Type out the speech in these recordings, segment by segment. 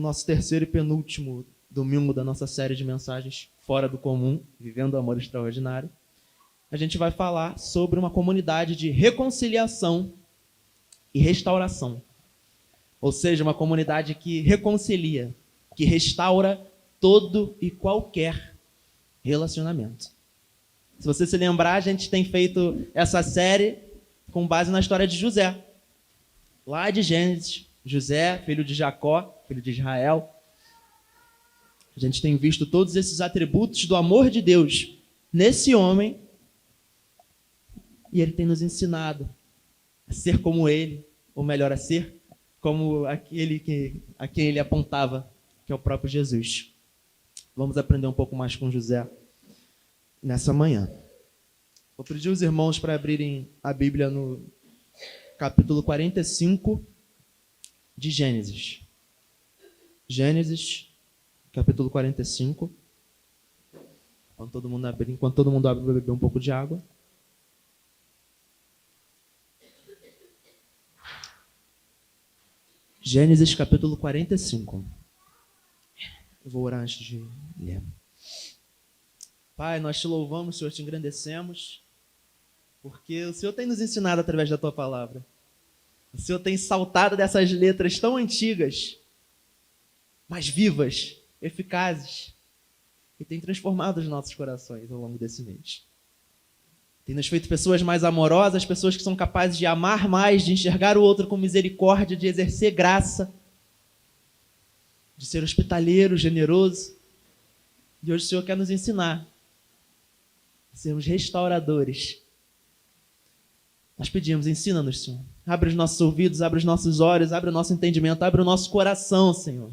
nosso terceiro e penúltimo domingo da nossa série de mensagens Fora do Comum, Vivendo o Amor Extraordinário, a gente vai falar sobre uma comunidade de reconciliação e restauração. Ou seja, uma comunidade que reconcilia, que restaura todo e qualquer relacionamento. Se você se lembrar, a gente tem feito essa série com base na história de José. Lá de Gênesis, José, filho de Jacó, filho de Israel. A gente tem visto todos esses atributos do amor de Deus nesse homem. E ele tem nos ensinado a ser como ele, ou melhor, a ser como aquele a quem ele apontava, que é o próprio Jesus. Vamos aprender um pouco mais com José nessa manhã. Vou pedir os irmãos para abrirem a Bíblia no capítulo 45 de Gênesis. Gênesis, capítulo 45. Enquanto todo mundo abre, vai beber um pouco de água. Gênesis, capítulo 45. Eu vou orar antes de ler. Pai, nós te louvamos, Senhor, te engrandecemos, porque o Senhor tem nos ensinado através da tua palavra. O Senhor tem saltado dessas letras tão antigas, mas vivas, eficazes, e tem transformado os nossos corações ao longo desse mês. Tem nos feito pessoas mais amorosas, pessoas que são capazes de amar mais, de enxergar o outro com misericórdia, de exercer graça, de ser hospitaleiro, generoso. E hoje o Senhor quer nos ensinar a sermos restauradores. Nós pedimos, ensina-nos, Senhor. Abre os nossos ouvidos, abre os nossos olhos, abre o nosso entendimento, abre o nosso coração, Senhor,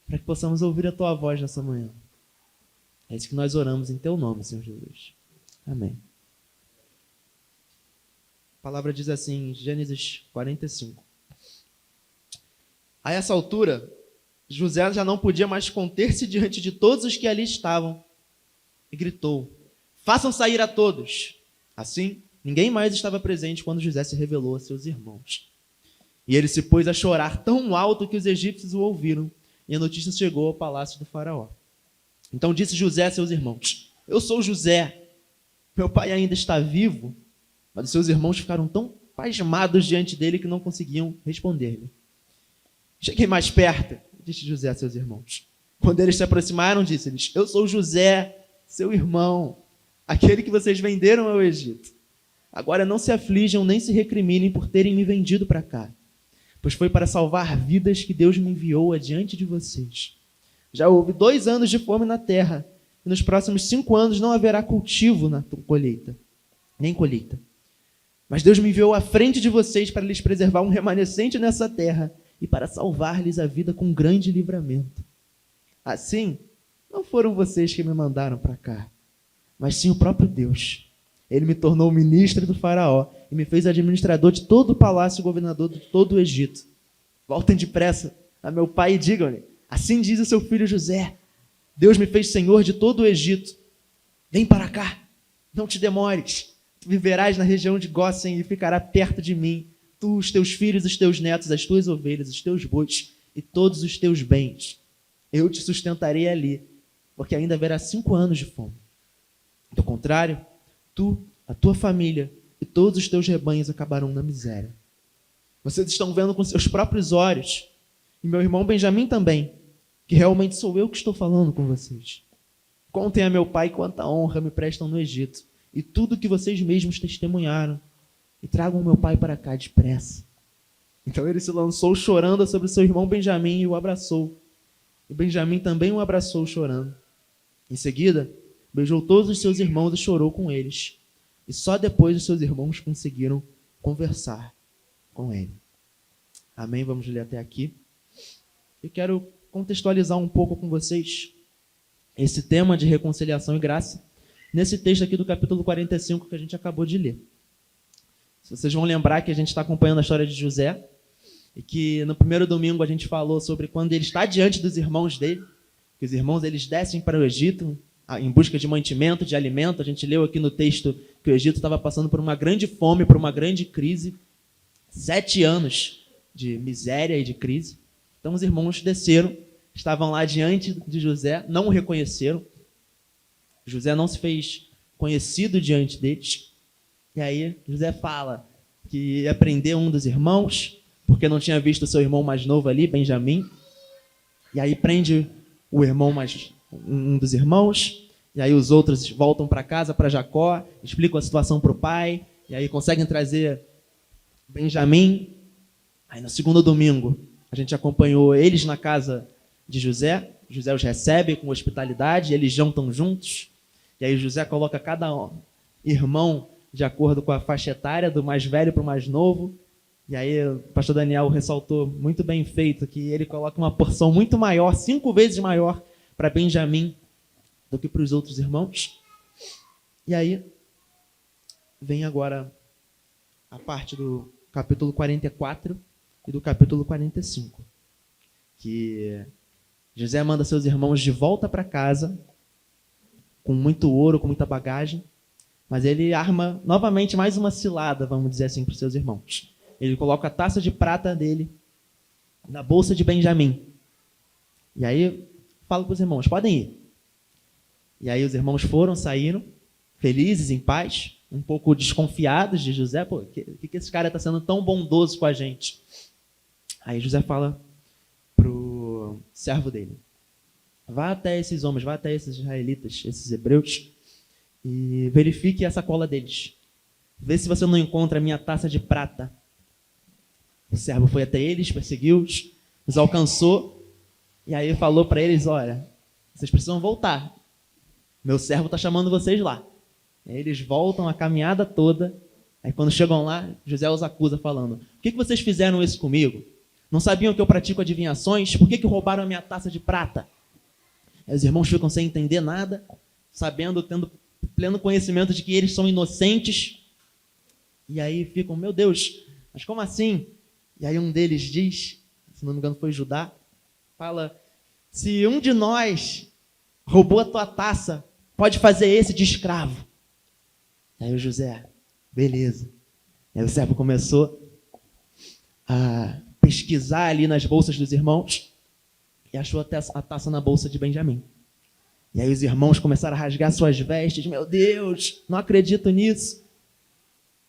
para que possamos ouvir a tua voz nessa manhã. É isso que nós oramos em teu nome, Senhor Jesus. Amém. A palavra diz assim, em Gênesis 45. A essa altura, José já não podia mais conter-se diante de todos os que ali estavam e gritou: façam sair a todos. Assim, ninguém mais estava presente quando José se revelou a seus irmãos. E ele se pôs a chorar tão alto que os egípcios o ouviram, e a notícia chegou ao palácio do faraó. Então disse José a seus irmãos: eu sou José, meu pai ainda está vivo. Mas os seus irmãos ficaram tão pasmados diante dele que não conseguiam responder-lhe. Cheguei mais perto, disse José a seus irmãos. Quando eles se aproximaram, disse-lhes: eu sou José, seu irmão, aquele que vocês venderam ao Egito. Agora não se aflijam nem se recriminem por terem me vendido para cá, pois foi para salvar vidas que Deus me enviou adiante de vocês. Já houve 2 anos de fome na terra, e nos próximos 5 anos não haverá cultivo na colheita, nem colheita. Mas Deus me enviou à frente de vocês para lhes preservar um remanescente nessa terra e para salvar-lhes a vida com grande livramento. Assim, não foram vocês que me mandaram para cá, mas sim o próprio Deus. Ele me tornou ministro do faraó e me fez administrador de todo o palácio e governador de todo o Egito. Voltem depressa a meu pai e digam-lhe: assim diz o seu filho José, Deus me fez senhor de todo o Egito. Vem para cá, não te demores. Tu viverás na região de Gósen e ficará perto de mim. Tu, os teus filhos, os teus netos, as tuas ovelhas, os teus bois e todos os teus bens. Eu te sustentarei ali, porque ainda haverá 5 anos de fome. Do contrário, tu, a tua família e todos os teus rebanhos acabarão na miséria. Vocês estão vendo com seus próprios olhos, e meu irmão Benjamim também, que realmente sou eu que estou falando com vocês. Contem a meu pai quanta honra me prestam no Egito, e tudo que vocês mesmos testemunharam, e tragam meu pai para cá depressa. Então ele se lançou chorando sobre seu irmão Benjamim e o abraçou. E Benjamim também o abraçou chorando. Em seguida, beijou todos os seus irmãos e chorou com eles. E só depois os seus irmãos conseguiram conversar com ele. Amém? Vamos ler até aqui. Eu quero contextualizar um pouco com vocês esse tema de reconciliação e graça nesse texto aqui do capítulo 45 que a gente acabou de ler. Vocês vão lembrar que a gente está acompanhando a história de José e que no primeiro domingo a gente falou sobre quando ele está diante dos irmãos dele, que os irmãos eles descem para o Egito em busca de mantimento, de alimento. A gente leu aqui no texto que o Egito estava passando por uma grande fome, por uma grande crise, 7 anos de miséria e de crise. Então os irmãos desceram, estavam lá diante de José, não o reconheceram. José não se fez conhecido diante deles. E aí José fala que ia prender um dos irmãos, porque não tinha visto o seu irmão mais novo ali, Benjamim. E aí prende um dos irmãos, e aí os outros voltam para casa, para Jacó, explicam a situação para o pai, e aí conseguem trazer Benjamim. Aí no segundo domingo, a gente acompanhou eles na casa de José. José os recebe com hospitalidade, eles jantam juntos. E aí José coloca cada irmão de acordo com a faixa etária, do mais velho para o mais novo. E aí o pastor Daniel ressaltou, muito bem feito, que ele coloca uma porção muito maior, 5 vezes maior, para Benjamim do que para os outros irmãos. E aí vem agora a parte do capítulo 44 e do capítulo 45, que José manda seus irmãos de volta para casa, com muito ouro, com muita bagagem, mas ele arma novamente mais uma cilada, vamos dizer assim, para os seus irmãos. Ele coloca a taça de prata dele na bolsa de Benjamim. E aí fala para os irmãos, podem ir. E aí os irmãos saíram, felizes, em paz, um pouco desconfiados de José. Pô, que esse cara está sendo tão bondoso com a gente? Aí José fala pro servo dele, vá até esses homens, vá até esses israelitas, esses hebreus, e verifique a sacola deles. Vê se você não encontra a minha taça de prata. O servo foi até eles, perseguiu-os, os alcançou, e aí falou para eles, olha, vocês precisam voltar. Meu servo está chamando vocês lá. Aí eles voltam a caminhada toda. Aí quando chegam lá, José os acusa falando, por que vocês fizeram isso comigo? Não sabiam que eu pratico adivinhações? Por que roubaram a minha taça de prata? Aí os irmãos ficam sem entender nada, sabendo, tendo pleno conhecimento de que eles são inocentes. E aí ficam, meu Deus, mas como assim? E aí um deles diz, se não me engano foi Judá, fala, se um de nós roubou a tua taça, pode fazer esse de escravo. Aí o José, beleza. Aí o servo começou a pesquisar ali nas bolsas dos irmãos e achou a taça na bolsa de Benjamim. E aí os irmãos começaram a rasgar suas vestes. Meu Deus, não acredito nisso.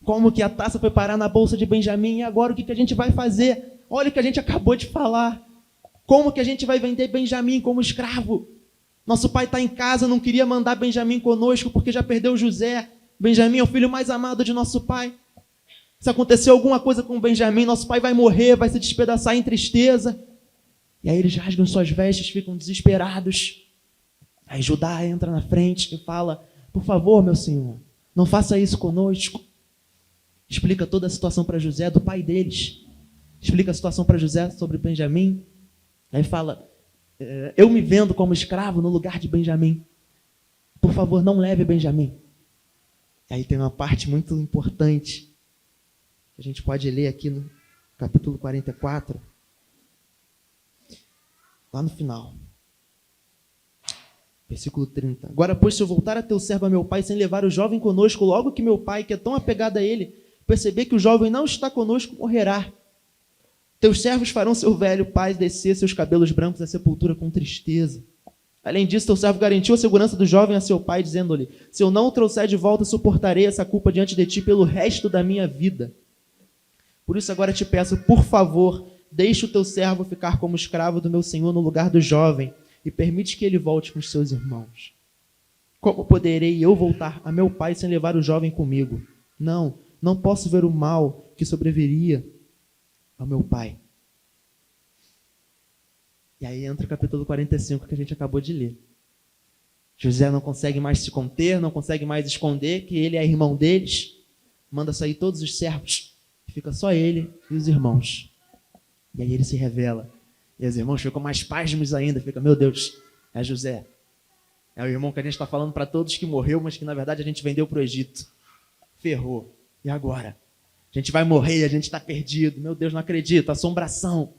Como que a taça foi parar na bolsa de Benjamim? E agora o que a gente vai fazer? Olha o que a gente acabou de falar. Como que a gente vai vender Benjamim como escravo? Nosso pai está em casa, não queria mandar Benjamim conosco porque já perdeu José. Benjamim é o filho mais amado de nosso pai. Se acontecer alguma coisa com Benjamim, nosso pai vai morrer, vai se despedaçar em tristeza. E aí eles rasgam suas vestes, ficam desesperados. Aí Judá entra na frente e fala, por favor, meu senhor, não faça isso conosco. Explica toda a situação para José, do pai deles. Explica a situação para José sobre Benjamim. Aí fala, eu me vendo como escravo no lugar de Benjamim. Por favor, não leve Benjamim. Aí tem uma parte muito importante que a gente pode ler aqui no capítulo 44. Lá no final. Versículo 30. Agora, pois, se eu voltar a teu servo a meu pai sem levar o jovem conosco, logo que meu pai, que é tão apegado a ele, perceber que o jovem não está conosco, morrerá. Teus servos farão seu velho pai descer seus cabelos brancos à sepultura com tristeza. Além disso, teu servo garantiu a segurança do jovem a seu pai, dizendo-lhe, se eu não o trouxer de volta, suportarei essa culpa diante de ti pelo resto da minha vida. Por isso agora te peço, por favor, deixe o teu servo ficar como escravo do meu senhor no lugar do jovem, e permite que ele volte com os seus irmãos. Como poderei eu voltar a meu pai sem levar o jovem comigo? Não posso ver o mal que sobreviria ao meu pai. E aí entra o capítulo 45 que a gente acabou de ler. José não consegue mais se conter, não consegue mais esconder que ele é irmão deles. Manda sair todos os servos. Fica só ele e os irmãos. E aí ele se revela. E os irmãos ficam mais pasmos ainda. Fica, meu Deus, é José. É o irmão que a gente está falando para todos que morreu, mas que na verdade a gente vendeu para o Egito. Ferrou. E agora? A gente vai morrer, a gente está perdido. Meu Deus, não acredito. Assombração.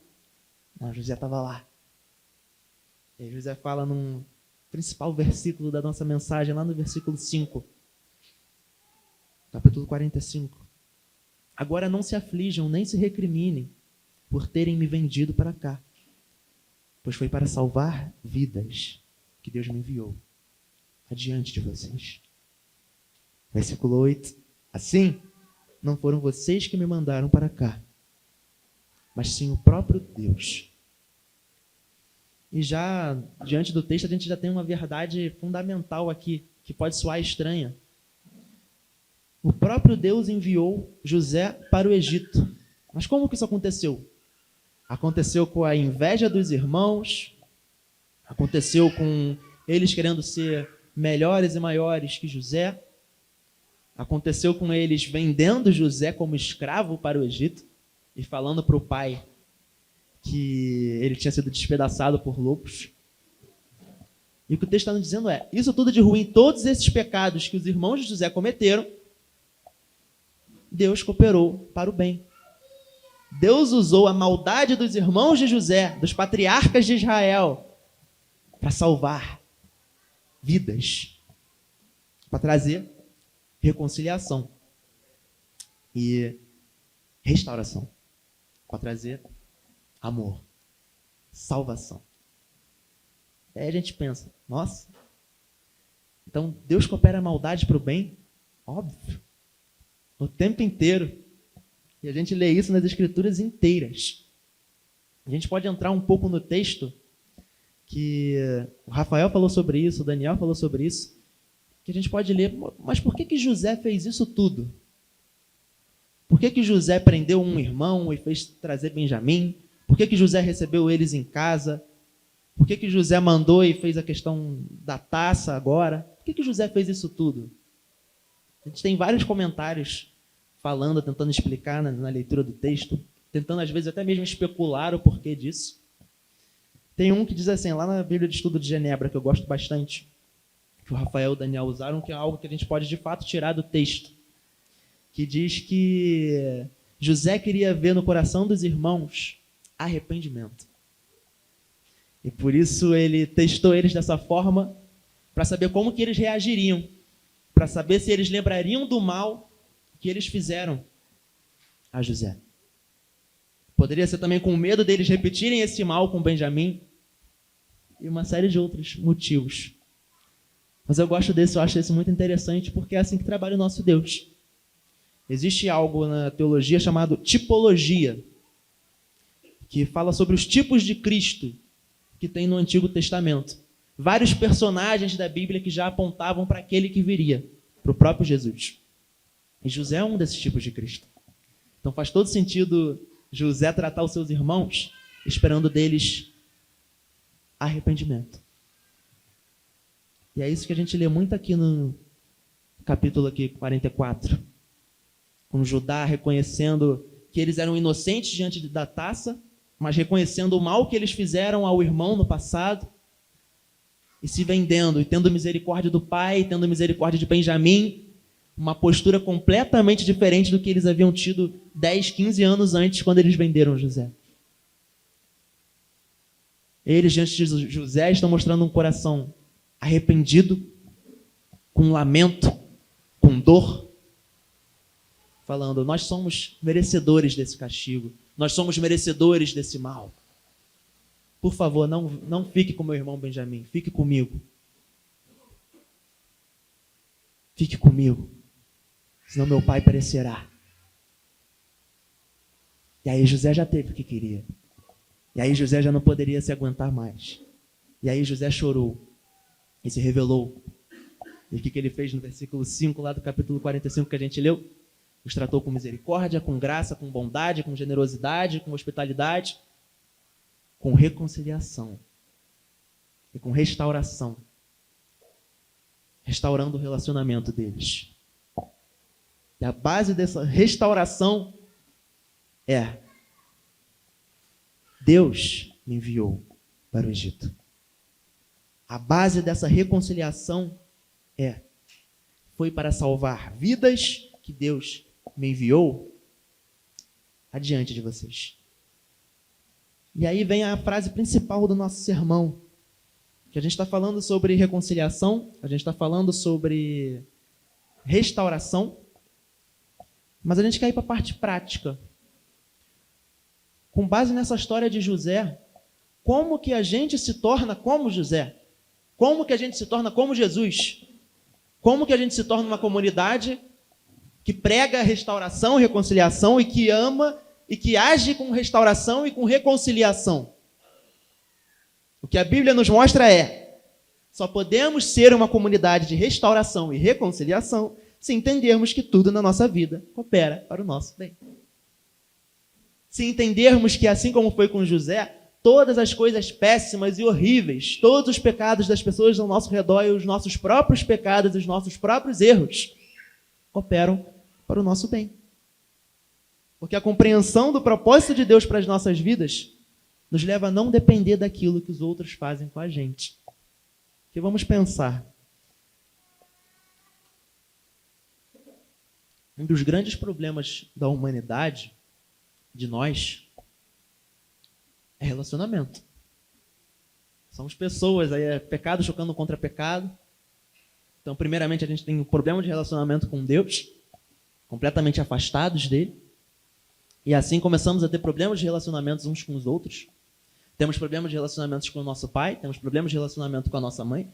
Não, José estava lá. E José fala num principal versículo da nossa mensagem, lá no versículo 5. Capítulo 45. Agora não se aflijam, nem se recriminem por terem me vendido para cá. pois foi para salvar vidas que Deus me enviou adiante de vocês. Versículo 8. Assim, não foram vocês que me mandaram para cá, mas sim o próprio Deus. E já, diante do texto, a gente já tem uma verdade fundamental aqui, que pode soar estranha. O próprio Deus enviou José para o Egito. Mas como que isso aconteceu? Aconteceu com a inveja dos irmãos, aconteceu com eles querendo ser melhores e maiores que José, aconteceu com eles vendendo José como escravo para o Egito e falando para o pai que ele tinha sido despedaçado por lobos. E o que o texto está nos dizendo é, isso tudo de ruim, todos esses pecados que os irmãos de José cometeram, Deus cooperou para o bem. Deus usou a maldade dos irmãos de José, dos patriarcas de Israel, para salvar vidas, para trazer reconciliação e restauração, para trazer amor, salvação. Aí a gente pensa, nossa, então Deus coopera a maldade para o bem? Óbvio, o tempo inteiro. E a gente lê isso nas Escrituras inteiras. A gente pode entrar um pouco no texto, que o Rafael falou sobre isso, o Daniel falou sobre isso, que a gente pode ler, mas por que José fez isso tudo? Por que José prendeu um irmão e fez trazer Benjamim? Por que José recebeu eles em casa? Por que José mandou e fez a questão da taça agora? Por que José fez isso tudo? A gente tem vários comentários falando, tentando explicar na leitura do texto, tentando às vezes até mesmo especular o porquê disso. Tem um que diz assim, lá na Bíblia de Estudo de Genebra, que eu gosto bastante, que o Rafael e o Daniel usaram, que é algo que a gente pode de fato tirar do texto, que diz que José queria ver no coração dos irmãos arrependimento. E por isso ele testou eles dessa forma, para saber como que eles reagiriam, para saber se eles lembrariam do mal que eles fizeram a José. Poderia ser também com medo deles repetirem esse mal com Benjamim e uma série de outros motivos. Mas eu gosto desse, eu acho esse muito interessante, porque é assim que trabalha o nosso Deus. Existe algo na teologia chamado tipologia, que fala sobre os tipos de Cristo que tem no Antigo Testamento. Vários personagens da Bíblia que já apontavam para aquele que viria, para o próprio Jesus. E José é um desses tipos de Cristo. Então faz todo sentido José tratar os seus irmãos esperando deles arrependimento. E é isso que a gente lê muito aqui no capítulo 44. Com Judá reconhecendo que eles eram inocentes diante da taça, mas reconhecendo o mal que eles fizeram ao irmão no passado, e se vendendo, e tendo misericórdia do pai, tendo misericórdia de Benjamim, uma postura completamente diferente do que eles haviam tido 10, 15 anos antes, quando eles venderam José. Eles, diante de José, estão mostrando um coração arrependido, com lamento, com dor, falando, nós somos merecedores desse castigo, nós somos merecedores desse mal. Por favor, não fique com meu irmão Benjamim, fique comigo. Fique comigo, senão meu pai perecerá. E aí José já teve o que queria. E aí José já não poderia se aguentar mais. E aí José chorou e se revelou. E o que ele fez no versículo 5 lá do capítulo 45 que a gente leu? Os tratou com misericórdia, com graça, com bondade, com generosidade, com hospitalidade, com reconciliação e com restauração. Restaurando o relacionamento deles. E a base dessa restauração é: Deus me enviou para o Egito. A base dessa reconciliação foi para salvar vidas que Deus me enviou adiante de vocês. E aí vem a frase principal do nosso sermão, que a gente está falando sobre reconciliação, a gente está falando sobre restauração, mas a gente quer ir para a parte prática. Com base nessa história de José, como que a gente se torna como José? Como que a gente se torna como Jesus? Como que a gente se torna uma comunidade que prega restauração e reconciliação e que ama e que age com restauração e com reconciliação? O que a Bíblia nos mostra é: só podemos ser uma comunidade de restauração e reconciliação se entendermos que tudo na nossa vida coopera para o nosso bem. Se entendermos que, assim como foi com José, todas as coisas péssimas e horríveis, todos os pecados das pessoas ao nosso redor e os nossos próprios pecados e os nossos próprios erros cooperam para o nosso bem. Porque a compreensão do propósito de Deus para as nossas vidas nos leva a não depender daquilo que os outros fazem com a gente. Porque vamos pensar. Um dos grandes problemas da humanidade, de nós, é relacionamento. Somos pessoas, aí é pecado chocando contra pecado. Então, primeiramente, a gente tem um problema de relacionamento com Deus, completamente afastados dele. E assim começamos a ter problemas de relacionamentos uns com os outros. Temos problemas de relacionamentos com o nosso pai, temos problemas de relacionamento com a nossa mãe,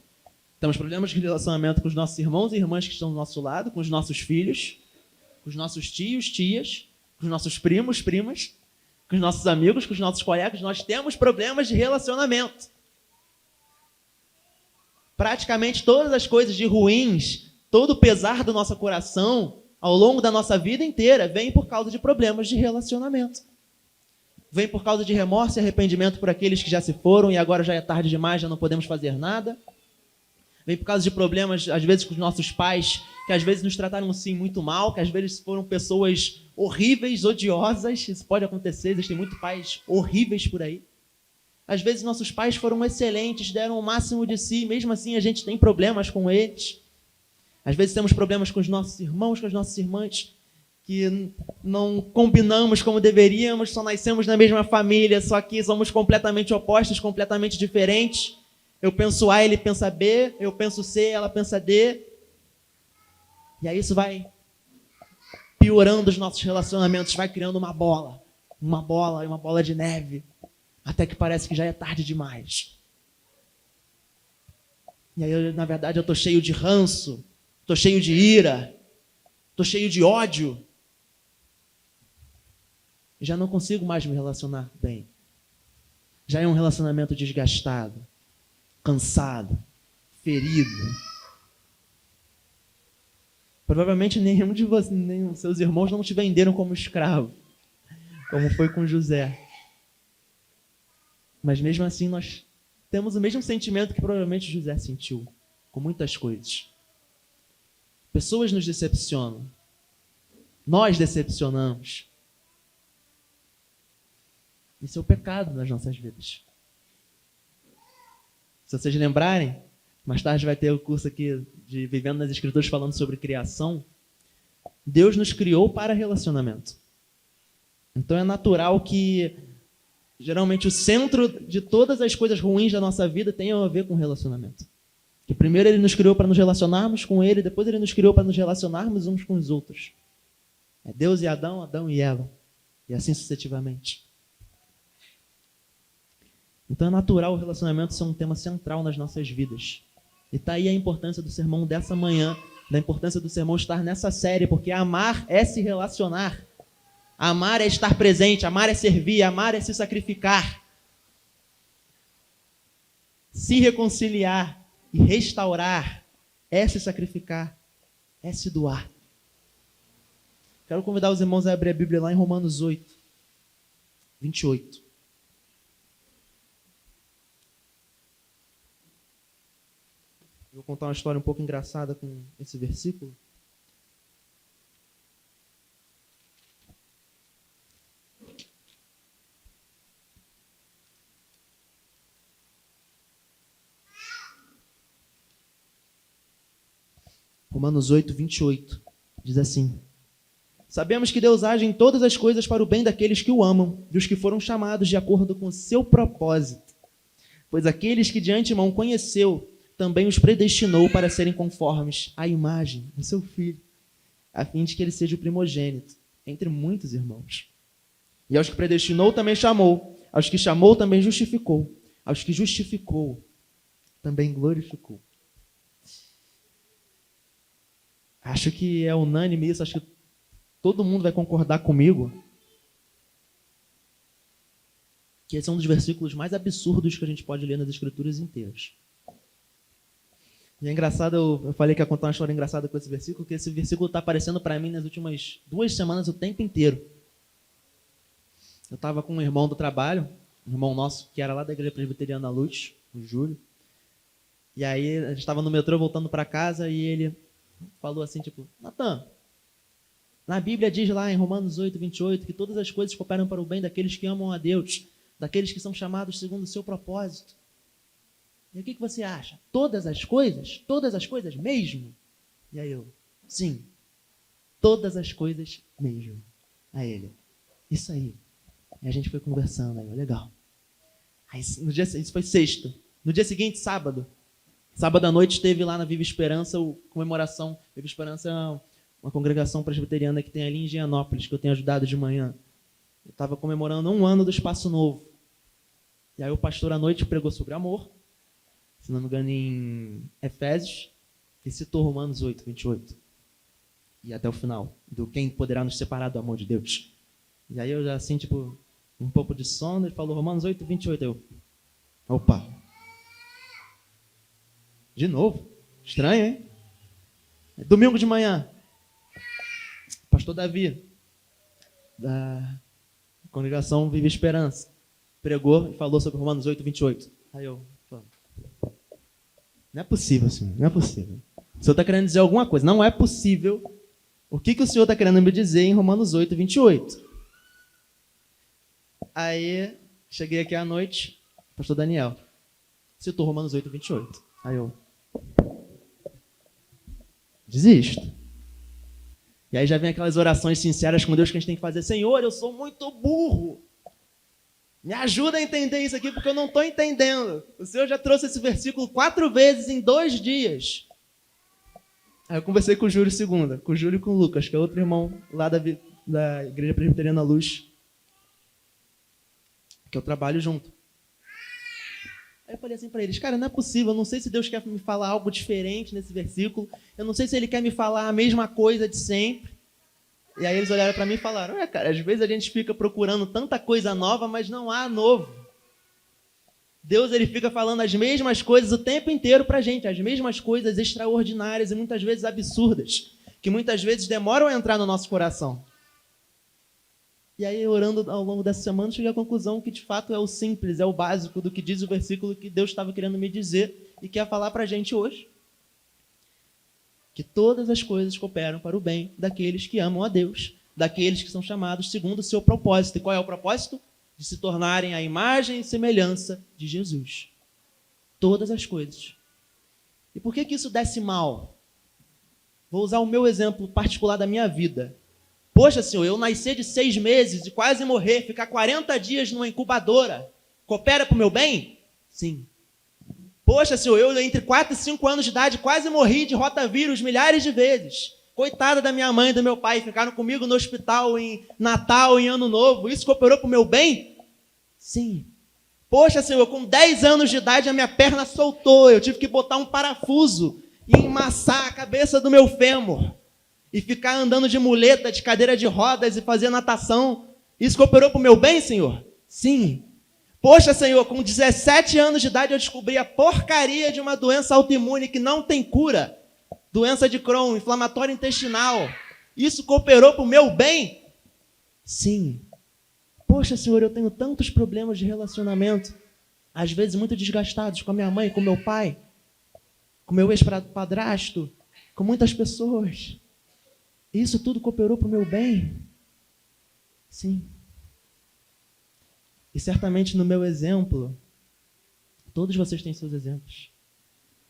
temos problemas de relacionamento com os nossos irmãos e irmãs que estão do nosso lado, com os nossos filhos, com os nossos tios, tias, com os nossos primos, primas, com os nossos amigos, com os nossos colegas. Nós temos problemas de relacionamento. Praticamente todas as coisas de ruins, todo o pesar do nosso coração, ao longo da nossa vida inteira, vem por causa de problemas de relacionamento. Vem por causa de remorso e arrependimento por aqueles que já se foram e agora já é tarde demais, já não podemos fazer nada. Vem por causa de problemas, às vezes, com os nossos pais, que às vezes nos trataram sim muito mal, que às vezes foram pessoas horríveis, odiosas. Isso pode acontecer, existem muitos pais horríveis por aí. Às vezes nossos pais foram excelentes, deram o máximo de si, mesmo assim a gente tem problemas com eles. Às vezes temos problemas com os nossos irmãos, com as nossas irmãs, que não combinamos como deveríamos, só nascemos na mesma família, só que somos completamente opostos, completamente diferentes. Eu penso A, ele pensa B, eu penso C, ela pensa D. E aí isso vai piorando os nossos relacionamentos, vai criando uma bola de neve, até que parece que já é tarde demais. E aí, na verdade, eu estou cheio de ranço, estou cheio de ira, estou cheio de ódio. E já não consigo mais me relacionar bem. Já é um relacionamento desgastado, cansado, ferido. Provavelmente nenhum de vocês, nem seus irmãos não te venderam como escravo, como foi com José. Mas mesmo assim nós temos o mesmo sentimento que provavelmente José sentiu, com muitas coisas. Pessoas nos decepcionam. Nós decepcionamos. Isso é o pecado nas nossas vidas. Se vocês lembrarem, mais tarde vai ter o curso aqui de Vivendo nas Escrituras falando sobre criação. Deus nos criou para relacionamento. Então é natural que, geralmente, o centro de todas as coisas ruins da nossa vida tenha a ver com relacionamento. Que primeiro Ele nos criou para nos relacionarmos com Ele, depois Ele nos criou para nos relacionarmos uns com os outros. É Deus e Adão, Adão e Eva. E assim sucessivamente. Então é natural o relacionamento ser um tema central nas nossas vidas. E está aí a importância do sermão dessa manhã, da importância do sermão estar nessa série, porque amar é se relacionar. Amar é estar presente, amar é servir, amar é se sacrificar. Se reconciliar e restaurar é se sacrificar, é se doar. Quero convidar os irmãos a abrir a Bíblia lá em Romanos 8, 28. Vou contar uma história um pouco engraçada com esse versículo. Romanos 8, 28. Diz assim: sabemos que Deus age em todas as coisas para o bem daqueles que o amam, dos que foram chamados de acordo com o seu propósito. Pois aqueles que de antemão conheceu, também os predestinou para serem conformes à imagem do seu Filho, a fim de que ele seja o primogênito entre muitos irmãos. E aos que predestinou também chamou, aos que chamou também justificou, aos que justificou, também glorificou. Acho que é unânime isso, acho que todo mundo vai concordar comigo que esse é um dos versículos mais absurdos que a gente pode ler nas Escrituras inteiras. E é engraçado, eu falei que ia contar uma história engraçada com esse versículo, que esse versículo está aparecendo para mim nas últimas 2 semanas o tempo inteiro. Eu estava com um irmão do trabalho, um irmão nosso que era lá da Igreja Presbiteriana Luz, o Júlio. E aí a gente estava no metrô voltando para casa e ele falou assim, tipo, Natan, na Bíblia diz lá em Romanos 8:28 que todas as coisas cooperam para o bem daqueles que amam a Deus, daqueles que são chamados segundo o seu propósito. E o que você acha? Todas as coisas? Todas as coisas mesmo? E aí eu, sim, todas as coisas mesmo. Aí ele, isso aí. E a gente foi conversando, aí eu, legal. Aí, no dia, isso foi sexta. No dia seguinte, sábado à noite, teve lá na Viva Esperança a comemoração. Viva Esperança é uma congregação presbiteriana que tem ali em Gianópolis, que eu tenho ajudado de manhã. Eu estava comemorando 1 ano do Espaço Novo. E aí o pastor à noite pregou sobre amor, se não me engano em Efésios, e citou Romanos 8:28. E até o final, do quem poderá nos separar do amor de Deus. E aí eu já assim, tipo, um pouco de sono, ele falou Romanos 8:28. Eu, opa, de novo? Estranho, hein? Domingo de manhã, pastor Davi, da congregação Viva Esperança, pregou e falou sobre Romanos 8:28. Aí eu, não é possível, senhor, não é possível. O senhor está querendo dizer alguma coisa, não é possível. O que o senhor está querendo me dizer em Romanos 8:28? Aí, cheguei aqui à noite, pastor Daniel citou Romanos 8:28. Aí eu desisto. E aí já vem aquelas orações sinceras com Deus que a gente tem que fazer. Senhor, eu sou muito burro. Me ajuda a entender isso aqui, porque eu não estou entendendo. O Senhor já trouxe esse versículo 4 vezes em 2 dias. Aí eu conversei com o Júlio segunda, com o Júlio e com o Lucas, que é outro irmão lá da Igreja Presbiteriana Luz, que eu trabalho junto. Aí eu falei assim para eles, cara, não é possível, eu não sei se Deus quer me falar algo diferente nesse versículo, eu não sei se Ele quer me falar a mesma coisa de sempre. E aí eles olharam para mim e falaram, cara, às vezes a gente fica procurando tanta coisa nova, mas não há novo. Deus, Ele fica falando as mesmas coisas o tempo inteiro para a gente, as mesmas coisas extraordinárias e muitas vezes absurdas, que muitas vezes demoram a entrar no nosso coração. E aí, orando ao longo dessa semana, cheguei à conclusão que, de fato, é o simples, é o básico do que diz o versículo que Deus estava querendo me dizer e quer falar para a gente hoje. Que todas as coisas cooperam para o bem daqueles que amam a Deus, daqueles que são chamados segundo o seu propósito. E qual é o propósito? De se tornarem a imagem e semelhança de Jesus. Todas as coisas. E por que isso desce mal? Vou usar o meu exemplo particular da minha vida. Poxa, Senhor, eu nascer de 6 meses e quase morrer, ficar 40 dias numa incubadora, coopera para o meu bem? Sim. Poxa, Senhor, eu entre 4 e 5 anos de idade quase morri de rotavírus milhares de vezes. Coitada da minha mãe e do meu pai, ficaram comigo no hospital em Natal, em Ano Novo. Isso cooperou para o meu bem? Sim. Poxa, Senhor, com 10 anos de idade a minha perna soltou. Eu tive que botar um parafuso e emassar a cabeça do meu fêmur. E ficar andando de muleta, de cadeira de rodas e fazer natação. Isso cooperou para o meu bem, Senhor? Sim. Poxa, Senhor, com 17 anos de idade eu descobri a porcaria de uma doença autoimune que não tem cura. Doença de Crohn, inflamatória intestinal. Isso cooperou para o meu bem? Sim. Poxa, Senhor, eu tenho tantos problemas de relacionamento, às vezes muito desgastados com a minha mãe, com meu pai, com meu ex-padrasto, com muitas pessoas. Isso tudo cooperou para o meu bem? Sim. E certamente no meu exemplo, todos vocês têm seus exemplos.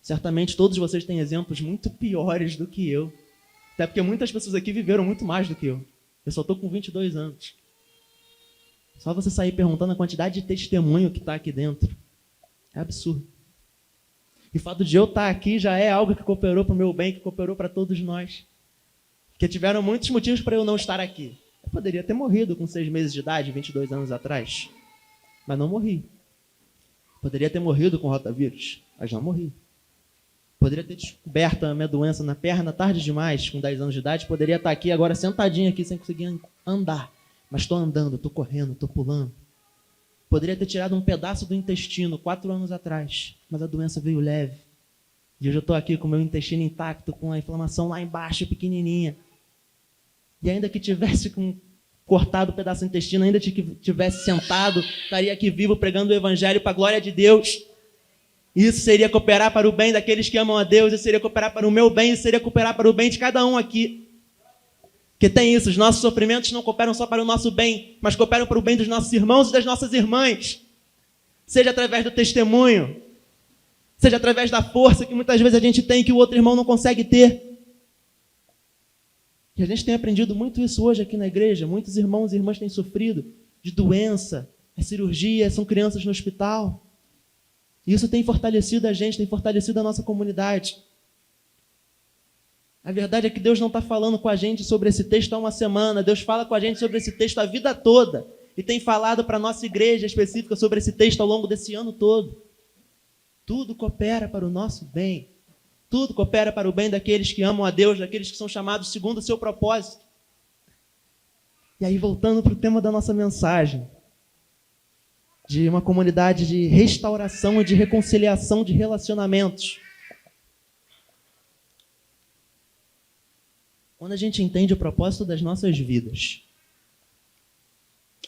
Certamente todos vocês têm exemplos muito piores do que eu. Até porque muitas pessoas aqui viveram muito mais do que eu. Eu só estou com 22 anos. Só você sair perguntando a quantidade de testemunho que está aqui dentro. É absurdo. E o fato de eu estar aqui já é algo que cooperou para o meu bem, que cooperou para todos nós. Porque tiveram muitos motivos para eu não estar aqui. Eu poderia ter morrido com 6 meses de idade, 22 anos atrás. Mas não morri. Poderia ter morrido com rotavírus, mas não morri. Poderia ter descoberto a minha doença na perna tarde demais, com 10 anos de idade. Poderia estar aqui agora sentadinho aqui sem conseguir andar. Mas estou andando, estou correndo, estou pulando. Poderia ter tirado um pedaço do intestino 4 anos atrás, mas a doença veio leve. E hoje eu estou aqui com o meu intestino intacto, com a inflamação lá embaixo, pequenininha. E ainda que tivesse cortado o pedaço do intestino, ainda que tivesse sentado, estaria aqui vivo pregando o evangelho para a glória de Deus. Isso seria cooperar para o bem daqueles que amam a Deus, isso seria cooperar para o meu bem, isso seria cooperar para o bem de cada um aqui. Porque tem isso, os nossos sofrimentos não cooperam só para o nosso bem, mas cooperam para o bem dos nossos irmãos e das nossas irmãs. Seja através do testemunho, seja através da força que muitas vezes a gente tem que o outro irmão não consegue ter. E a gente tem aprendido muito isso hoje aqui na igreja. Muitos irmãos e irmãs têm sofrido de doença, cirurgia, são crianças no hospital. E isso tem fortalecido a gente, tem fortalecido a nossa comunidade. A verdade é que Deus não está falando com a gente sobre esse texto há uma semana. Deus fala com a gente sobre esse texto a vida toda. E tem falado para a nossa igreja específica sobre esse texto ao longo desse ano todo. Tudo coopera para o nosso bem. Tudo coopera para o bem daqueles que amam a Deus, daqueles que são chamados segundo o seu propósito. E aí, voltando para o tema da nossa mensagem, de uma comunidade de restauração e de reconciliação de relacionamentos. Quando a gente entende o propósito das nossas vidas,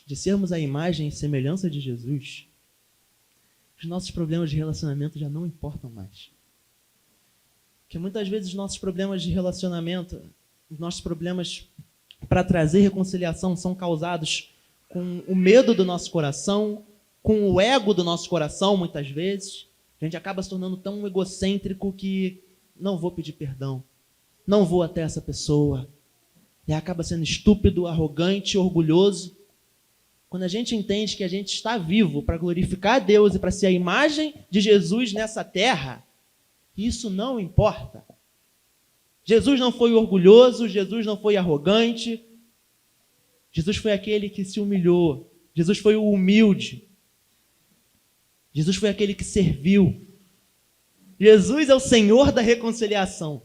de sermos a imagem e semelhança de Jesus, os nossos problemas de relacionamento já não importam mais. Porque muitas vezes os nossos problemas de relacionamento, os nossos problemas para trazer reconciliação são causados com o medo do nosso coração, com o ego do nosso coração, muitas vezes. A gente acaba se tornando tão egocêntrico que não vou pedir perdão, não vou até essa pessoa. E acaba sendo estúpido, arrogante, orgulhoso. Quando a gente entende que a gente está vivo para glorificar a Deus e para ser a imagem de Jesus nessa terra, isso não importa. Jesus não foi orgulhoso, Jesus não foi arrogante. Jesus foi aquele que se humilhou. Jesus foi o humilde. Jesus foi aquele que serviu. Jesus é o Senhor da reconciliação.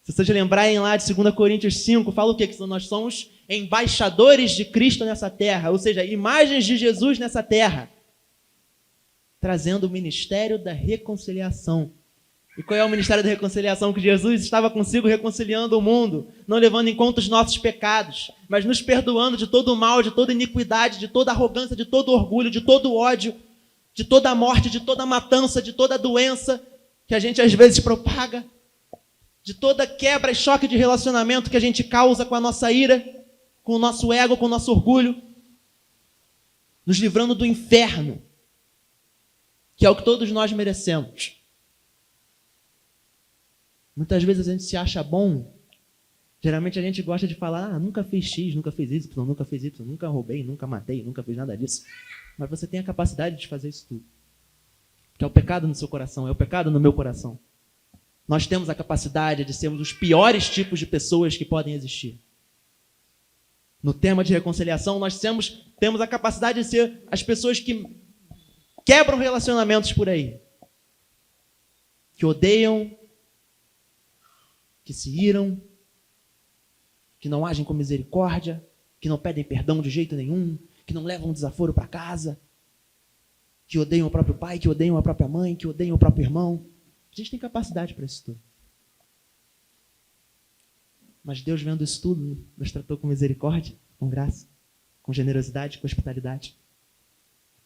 Se vocês lembrarem lá de 2 Coríntios 5, fala o quê? Que nós somos embaixadores de Cristo nessa terra, ou seja, imagens de Jesus nessa terra, trazendo o ministério da reconciliação. E qual é o ministério da reconciliação? Que Jesus estava consigo reconciliando o mundo, não levando em conta os nossos pecados, mas nos perdoando de todo o mal, de toda iniquidade, de toda arrogância, de todo orgulho, de todo ódio, de toda a morte, de toda a matança, de toda a doença que a gente às vezes propaga, de toda quebra e choque de relacionamento que a gente causa com a nossa ira, com o nosso ego, com o nosso orgulho, nos livrando do inferno, que é o que todos nós merecemos. Muitas vezes a gente se acha bom, geralmente a gente gosta de falar, nunca fiz X, nunca fiz Y, nunca fiz Y, nunca roubei, nunca matei, nunca fiz nada disso. Mas você tem a capacidade de fazer isso tudo. Que é o pecado no seu coração, é o pecado no meu coração. Nós temos a capacidade de sermos os piores tipos de pessoas que podem existir. No tema de reconciliação, nós temos a capacidade de ser as pessoas que quebram relacionamentos por aí. Que odeiam, que se iram, que não agem com misericórdia, que não pedem perdão de jeito nenhum, que não levam um desaforo para casa, que odeiam o próprio pai, que odeiam a própria mãe, que odeiam o próprio irmão. A gente tem capacidade para isso tudo. Mas Deus, vendo isso tudo, nos tratou com misericórdia, com graça, com generosidade, com hospitalidade.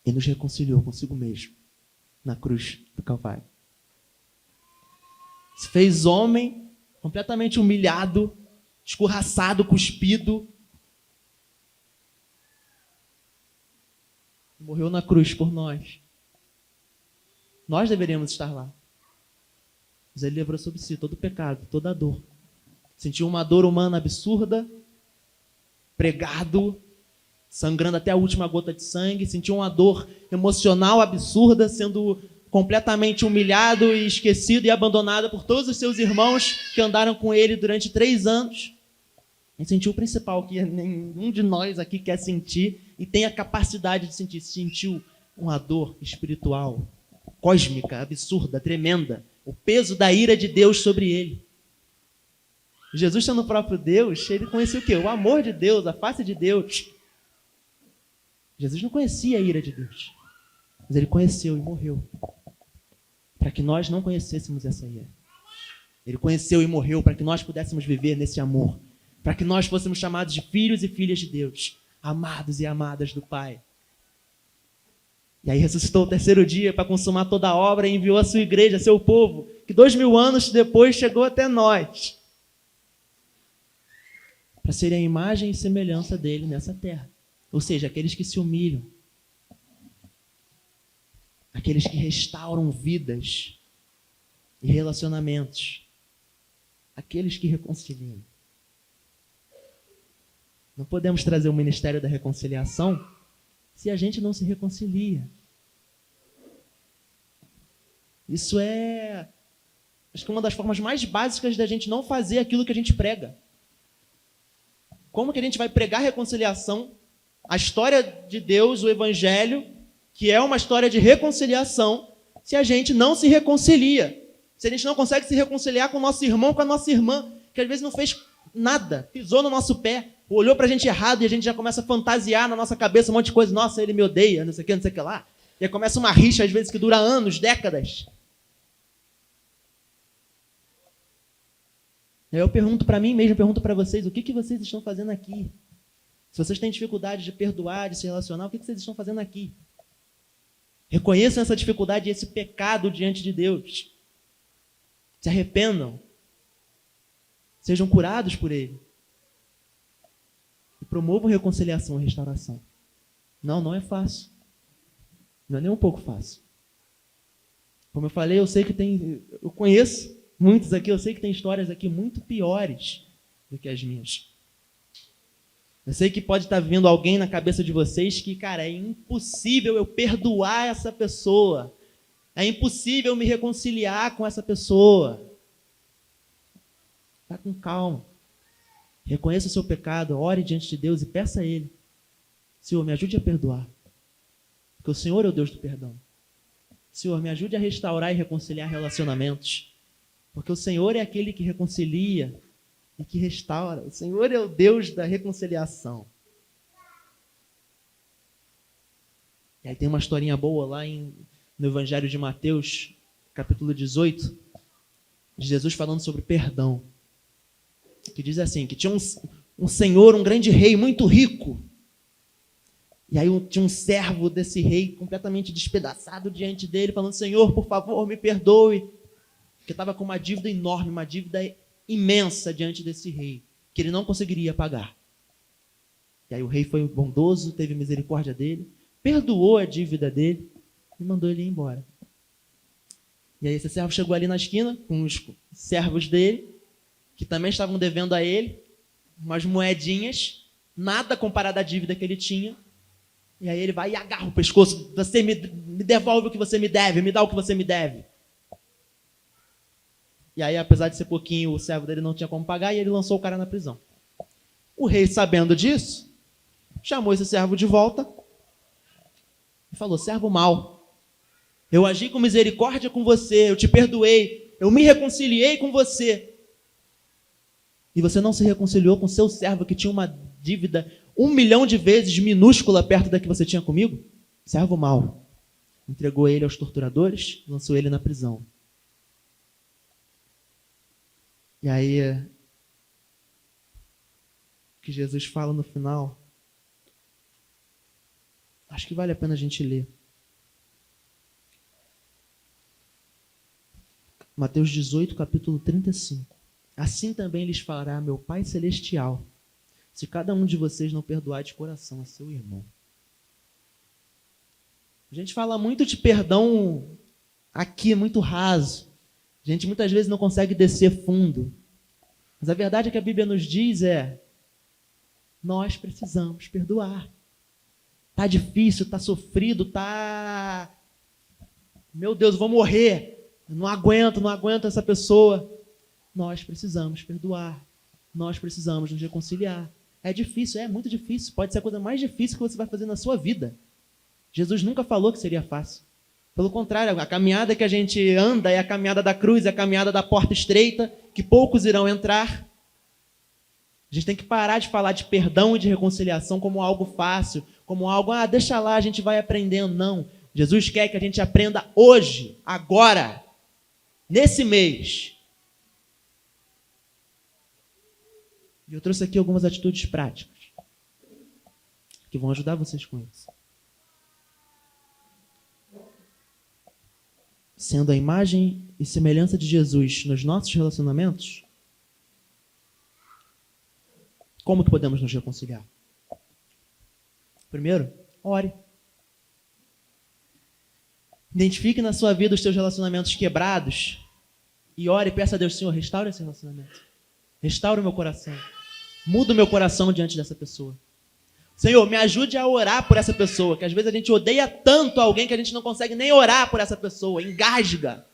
E nos reconciliou consigo mesmo, na cruz do Calvário. Se fez homem, completamente humilhado, escorraçado, cuspido. Morreu na cruz por nós. Nós deveríamos estar lá. Mas ele levou sobre si todo o pecado, toda a dor. Sentiu uma dor humana absurda, pregado, sangrando até a última gota de sangue. Sentiu uma dor emocional absurda, sendo completamente humilhado e esquecido e abandonado por todos os seus irmãos que andaram com ele durante 3 anos. E sentiu o principal, que nenhum de nós aqui quer sentir e tem a capacidade de sentir. Sentiu uma dor espiritual, cósmica, absurda, tremenda. O peso da ira de Deus sobre ele. Jesus, sendo o próprio Deus, ele conhecia o quê? O amor de Deus, a face de Deus. Jesus não conhecia a ira de Deus, mas ele conheceu e morreu para que nós não conhecêssemos essa ira. Ele conheceu e morreu para que nós pudéssemos viver nesse amor, para que nós fôssemos chamados de filhos e filhas de Deus, amados e amadas do Pai. E aí ressuscitou o terceiro dia para consumar toda a obra e enviou a sua igreja, seu povo, que 2000 anos depois chegou até nós, para serem a imagem e semelhança dele nessa terra. Ou seja, aqueles que se humilham, aqueles que restauram vidas e relacionamentos, aqueles que reconciliam. Não podemos trazer o ministério da reconciliação se a gente não se reconcilia. Isso é, acho que uma das formas mais básicas da gente não fazer aquilo que a gente prega. Como que a gente vai pregar reconciliação, a história de Deus, o Evangelho, que é uma história de reconciliação, se a gente não se reconcilia? Se a gente não consegue se reconciliar com o nosso irmão, com a nossa irmã, que às vezes não fez nada, pisou no nosso pé, olhou pra gente errado e a gente já começa a fantasiar na nossa cabeça um monte de coisa. Nossa, ele me odeia, não sei o que, não sei o que lá. E aí começa uma rixa, às vezes, que dura anos, décadas. E aí eu pergunto para mim mesmo, pergunto para vocês, o que vocês estão fazendo aqui? Se vocês têm dificuldade de perdoar, de se relacionar, o que vocês estão fazendo aqui? Reconheçam essa dificuldade e esse pecado diante de Deus. Se arrependam. Sejam curados por Ele. E promovam reconciliação e restauração. Não é fácil. Não é nem um pouco fácil. Como eu falei, eu conheço muitos aqui, eu sei que tem histórias aqui muito piores do que as minhas. Eu sei que pode estar vindo alguém na cabeça de vocês que, cara, é impossível eu perdoar essa pessoa. É impossível eu me reconciliar com essa pessoa. Está com calma. Reconheça o seu pecado, ore diante de Deus e peça a Ele. Senhor, me ajude a perdoar. Porque o Senhor é o Deus do perdão. Senhor, me ajude a restaurar e reconciliar relacionamentos. Porque o Senhor é aquele que reconcilia e que restaura. O Senhor é o Deus da reconciliação. E aí tem uma historinha boa lá no Evangelho de Mateus, capítulo 18, de Jesus falando sobre perdão. Que diz assim, que tinha um senhor, um grande rei muito rico. E aí tinha um servo desse rei completamente despedaçado diante dele, falando, Senhor, por favor, me perdoe. Porque estava com uma dívida enorme, uma dívida imensa diante desse rei, que ele não conseguiria pagar. E aí o rei foi bondoso, teve misericórdia dele, perdoou a dívida dele e mandou ele ir embora. E aí esse servo chegou ali na esquina com os servos dele, que também estavam devendo a ele umas moedinhas, nada comparado à dívida que ele tinha. E aí ele vai e agarra o pescoço, você me devolve o que você me deve, me dá o que você me deve. E aí, apesar de ser pouquinho, o servo dele não tinha como pagar e ele lançou o cara na prisão. O rei, sabendo disso, chamou esse servo de volta e falou, servo mau, eu agi com misericórdia com você, eu te perdoei, eu me reconciliei com você. E você não se reconciliou com seu servo que tinha uma dívida 1 milhão de vezes minúscula perto da que você tinha comigo? Servo mau. Entregou ele aos torturadores, lançou ele na prisão. E aí, o que Jesus fala no final, acho que vale a pena a gente ler. Mateus 18, capítulo 35. Assim também lhes falará meu Pai Celestial, se cada um de vocês não perdoar de coração a seu irmão. A gente fala muito de perdão aqui, muito raso. A gente muitas vezes não consegue descer fundo. Mas a verdade é que a Bíblia nos diz nós precisamos perdoar. Tá difícil, tá sofrido, tá... Meu Deus, eu vou morrer. Eu não aguento essa pessoa. Nós precisamos perdoar. Nós precisamos nos reconciliar. É difícil, é muito difícil. Pode ser a coisa mais difícil que você vai fazer na sua vida. Jesus nunca falou que seria fácil. Pelo contrário, a caminhada que a gente anda é a caminhada da cruz, é a caminhada da porta estreita, que poucos irão entrar. A gente tem que parar de falar de perdão e de reconciliação como algo fácil, como algo, deixa lá, a gente vai aprendendo. Não. Jesus quer que a gente aprenda hoje, agora, nesse mês. E eu trouxe aqui algumas atitudes práticas que vão ajudar vocês com isso. Sendo a imagem e semelhança de Jesus nos nossos relacionamentos, como que podemos nos reconciliar? Primeiro, ore. Identifique na sua vida os seus relacionamentos quebrados e ore e peça a Deus, Senhor, restaure esse relacionamento. Restaure o meu coração. Muda o meu coração diante dessa pessoa. Senhor, me ajude a orar por essa pessoa, que às vezes a gente odeia tanto alguém que a gente não consegue nem orar por essa pessoa, engasga.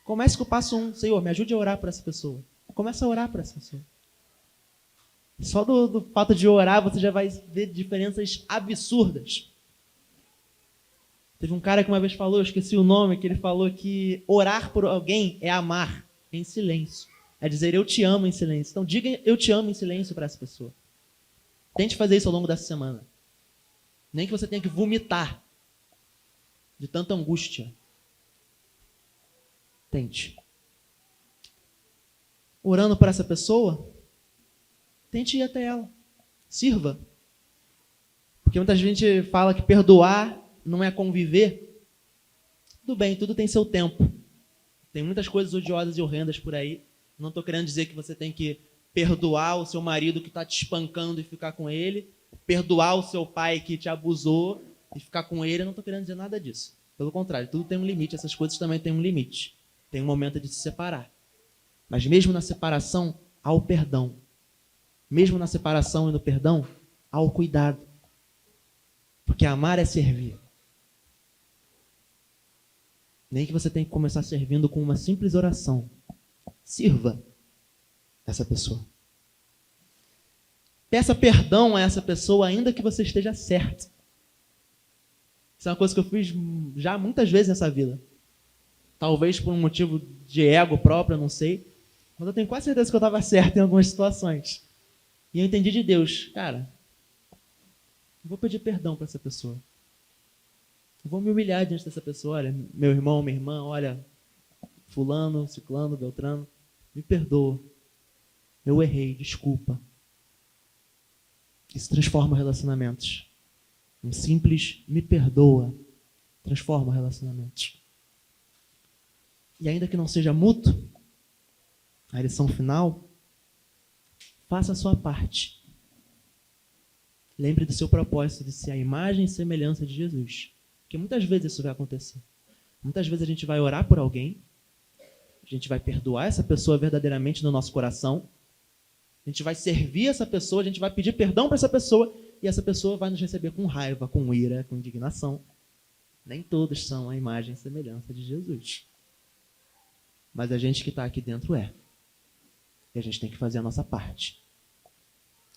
Comece com o passo 1. Senhor, me ajude a orar por essa pessoa. Começa a orar por essa pessoa. Só do fato de orar, você já vai ver diferenças absurdas. Teve um cara que uma vez falou, eu esqueci o nome, que ele falou que orar por alguém é amar em silêncio. É dizer, eu te amo em silêncio. Então diga, eu te amo em silêncio para essa pessoa. Tente fazer isso ao longo dessa semana. Nem que você tenha que vomitar de tanta angústia. Tente. Orando por essa pessoa, tente ir até ela. Sirva. Porque muita gente fala que perdoar não é conviver. Tudo bem, tudo tem seu tempo. Tem muitas coisas odiosas e horrendas por aí. Não estou querendo dizer que você tem que perdoar o seu marido que está te espancando e ficar com ele, perdoar o seu pai que te abusou e ficar com ele. Eu não estou querendo dizer nada disso. Pelo contrário, tudo tem um limite. Essas coisas também têm um limite. Tem um momento de se separar. Mas mesmo na separação, há o perdão. Mesmo na separação e no perdão, há o cuidado. Porque amar é servir. Nem que você tenha que começar servindo com uma simples oração. Sirva essa pessoa. Peça perdão a essa pessoa, ainda que você esteja certo. Isso é uma coisa que eu fiz já muitas vezes nessa vida. Talvez por um motivo de ego próprio, eu não sei. Mas eu tenho quase certeza que eu estava certo em algumas situações. E eu entendi de Deus, cara, eu vou pedir perdão para essa pessoa. Eu vou me humilhar diante dessa pessoa. Olha, meu irmão, minha irmã, olha, fulano, ciclano, beltrano, me perdoa. Eu errei, desculpa. Isso transforma relacionamentos. Um simples me perdoa transforma relacionamentos. E ainda que não seja mútuo, a lição final, faça a sua parte. Lembre do seu propósito de ser a imagem e semelhança de Jesus. Porque muitas vezes isso vai acontecer. Muitas vezes a gente vai orar por alguém, a gente vai perdoar essa pessoa verdadeiramente no nosso coração, a gente vai servir essa pessoa, a gente vai pedir perdão para essa pessoa, e essa pessoa vai nos receber com raiva, com ira, com indignação. Nem todos são a imagem e semelhança de Jesus. Mas a gente que está aqui dentro é. E a gente tem que fazer a nossa parte.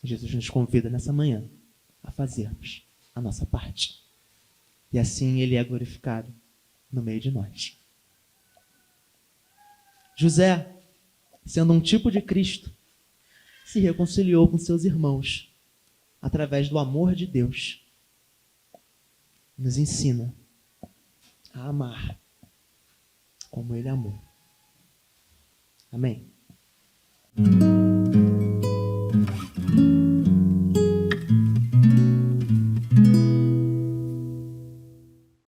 Jesus nos convida nessa manhã a fazermos a nossa parte. E assim Ele é glorificado no meio de nós. José, sendo um tipo de Cristo, se reconciliou com seus irmãos através do amor de Deus. Nos ensina a amar como Ele amou. Amém.